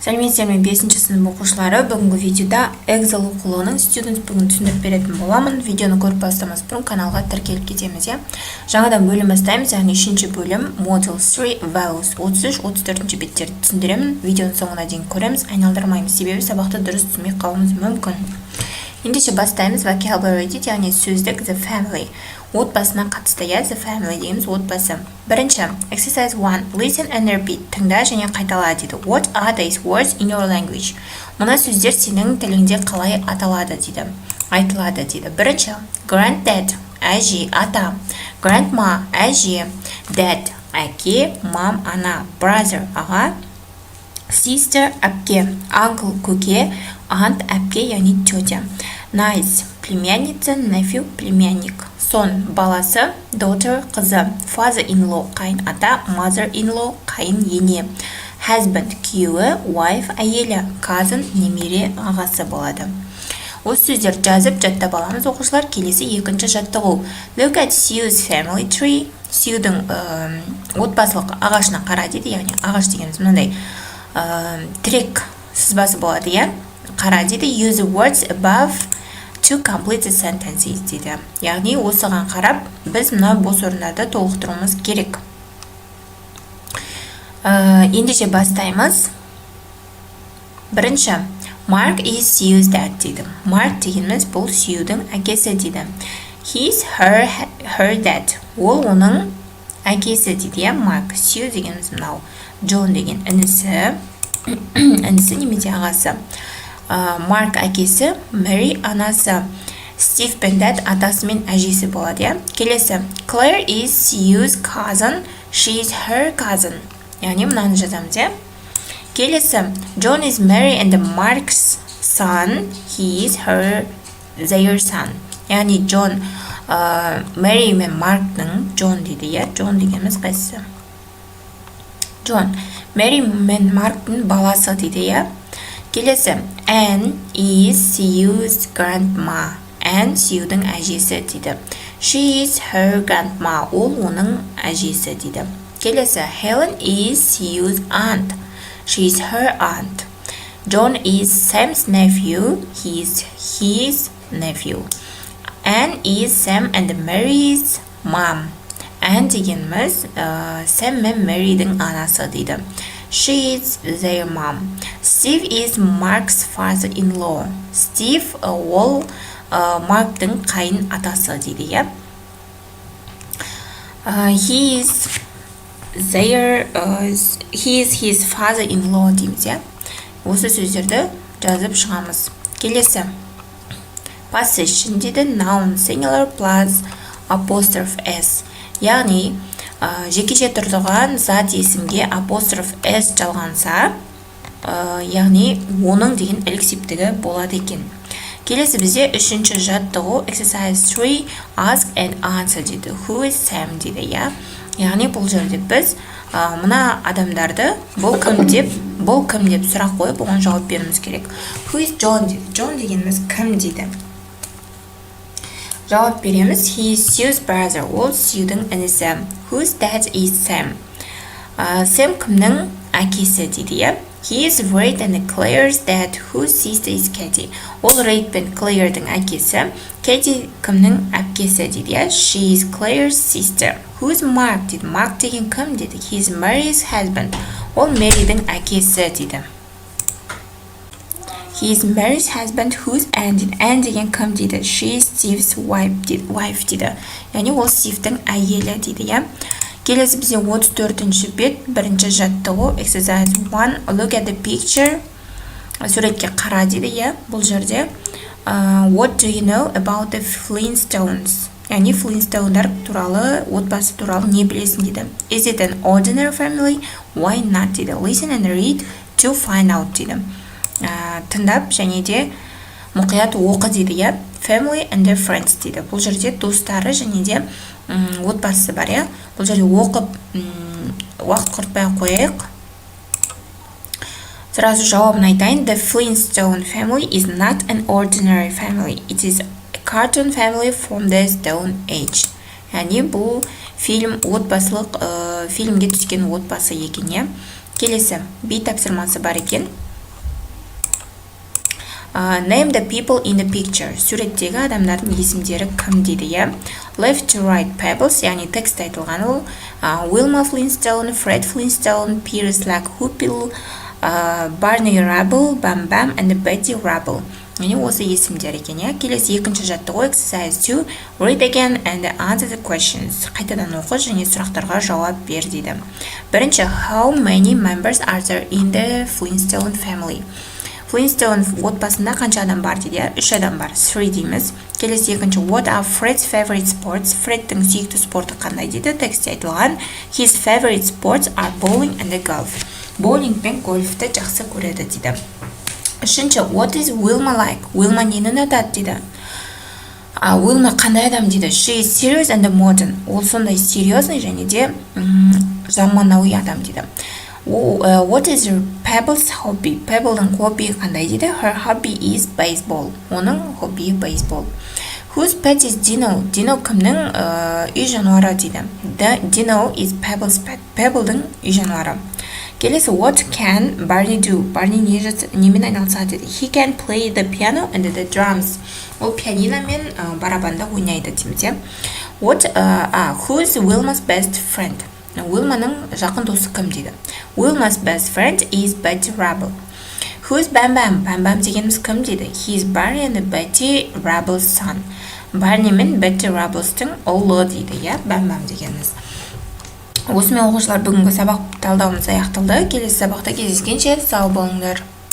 Сәлеметсіздер ме 5-ші сынып оқушылары. Бүгінгі видеода Excel оқулығының Students бүгін түсіндіріп беретін боламын. Видеоны көріп бастамас бұрын каналға тіркеліп кетеміз. Жаңадан бөлім бастаймыз, яғни 3-ші бөлім Model 3 Values 33-34 беттерді түсіндіремін. Видеоның соңына дейін көреміз, айналдырмаймыз, себебі сабақты дұрыс түсінбей қалуымыз мүмкін. Ендеше бастаймыз. Vocabulary дейді, яғни сөздік the family. Отбасына қатысты, the family дейміз, отбасы. Бірінші, exercise 1, listen and repeat. Тыңда және қайтала дейді. What are these words in your language? Мына сөздер сенің тіліңде қалай аталады дейді. Айтылады дейді. Бірінші, granddad, әже, ата. Grandma, әже. Dad, әке. Mom, ана. Brother, аға. Sister, әпке. Uncle, көке. Aunt, әпке, яғни тетя. Niece, племянница. Nephew, племянник. Son, баласы. Daughter, қызы. Father-in-law, қайын ата. Mother-in-law, қайын ене. Husband, күйеуі. Wife, әйелі. Cousin, немере, ағасы болады. Осы сөздер жазып жаттап аламыз оқушылар. Келесі екінші жаттығу. Look at Sue's family tree. Sue'дің отбасылық ағашына қара дейді, яғни ағаш дегеніміз мынандай тірек сызбасы болады, қара дейді. Use the words above to complete the sentences дейді. Яғни осыған қарап, біз мына бос орындарды толықтыруымыз керек. Ендеше бастаймыз. Бірінші, Mark is Sue's dad дейді. Mark дегеніміз бұл Sue'дің әкесі дейді. He's her dad. Ол оның әкесі дейді, Mark. Sue дегеніміз мынау. John деген інісі немесе ағасы. Марк әкесі, Mary анасы. Steve пен Dad атасы мен әжесі болады. Келесі, Claire is Sue's cousin, she is her cousin. Яғни мынаны жазамыз. Келесі, John is Mary and Mark's son, he is their son. Яғни John, Mary мен Mark'ның, John дейді, John дегеніміз қайсысы? John, Mary мен Mark'ның баласы дейді. Келесі, Anne is Sue's grandma. Anne Sue'дің әжесі дейді. She is her grandma. Ол оның әжесі дейді. Келесі, Helen is Sue's aunt. She is her aunt. John is Sam's nephew. He is his nephew. Anne is Sam and Mary's mom. Anne дегеніміз Sam мен Mary'дің анасы дейді. She is their mom. Steve is Mark's father-in-law. Steve ол Mark'тың қайын атасы дейді. He is his father-in-law дейміз. Осы сөздерді жазып шығамыз. Келесі. Possession дейді. Noun singular plus apostrophe s. Яғни жекеше тұрған зат есімге апостроф s жалғанса, яғни оның деген іліксептігі болады екен. Келесі бізде үшінші жаттығу exercise 3 ask and answer дейді. Who is Sam дейді. Яғни бұл жерде біз мына адамдарды бұл кім деп сұрақ қойып, оған жауап беруіміз керек. Who is John дейді. John дегеніміз кім дейді. Жауап береміз. He is Sue's brother. Ол Sue'дің інісі. Whose dad is Sam? Sam кімнің әкесі дейді. He is Red and Claire's dad. Whose sister is Katie? Ол Red пен Claire'дің әкесі. Katie кімнің әпкесі дейді. She is Claire's sister. Who's Mark дейді. Mark деген кім дейді. He is Mary's husband. Ол Mary'дің әкесі дейді. He is Mary's husband. Who's Anne дейді. Anne деген кім дейді. She is Steve's wife дейді. Яғни ол Steve'дің әйелі дейді. Келесі бізде 34-ші бет, бірінші жаттығу exercise 1. Look at the picture. Суретке қара дейді. Бұл жерде What do you know about the Flintstones? Яғни Flintstone'дар туралы, отбасы туралы не білесің дейді. Is it an ordinary family? Why not дейді. Listen and read to find out дейді. Тыңдап және де мұқият оқы дейді. Family and their friends дейді. Бұл жерде достары және де отбасы бар. Бұл жерде оқып уақыт құртпай қойайық. Сразу жауабын айтайын. The Flintstone family is not an ordinary family. It is a cartoon family from the Stone Age. Яғни бұл фильм отбасылық фильмге түскен отбасы екен. Келесі, B тапсырмасы бар екен. Name the people in the picture. Суреттегі адамдардың есімдері кім дейді, иә? Left to right pebbles, яғни текст айтылған ол. Wilma Flintstone, Fred Flintstone, Piers Lack Hupil, Barney Rubble, Bam Bam, and Betty Rubble. Яғни осы есімдер екен, иә? Келесі екінші жаттығу exercise 2. Read again and answer the questions. Қайтадан оқы және сұрақтарға жауап бер дейді. Бірінші, how many members are there in the Flintstone family? Flintstone отбасында қанша адам бар дейді? 3 адам бар. 3 дейміз. Келесі екінші, what are Fred's favorite sports? Фредтің сүйікті спорты қандай дейді? Текстте айтылған. His favorite sports are bowling and golf. Боулинг пен гольфті жақсы көреді дейді. Үшінші, what is Wilma like? Wilma нені ұнатады дейді? Wilma қандай адам дейді? She is serious and modern. Ол сондай серьезный және де заманауи адам дейді. What is Pebble's hobby? Pebble'дің хобби қандай дейді? Her hobby is baseball. Оның хобби baseball. Whose pet is Dino? Dino кімнің үй жануары дейді? Dino is Pebble's pet. Pebble'дің үй жануары. Келесі, what can Barney do? Barney немен айналысады дейді? He can play the piano and the drums. Ол пианино мен барабанда ойнайды дейміз. Who's Wilma's best friend? Wilmaның жақын досы кім дейді? Wilma's best friend is Betty Rubble. Who's Bam Bam? Bam Bam дегеніміз кім дейді? He is Barney and Betty Rubble's son. Barney мен Betty Rubble'стың ұлы дейді, иә? Bam Bam дегеніміз. Осымен оқушылар бүгінгі сабақ талдауымыз аяқталды. Келесі сабақта кездескенше сау болыңдар.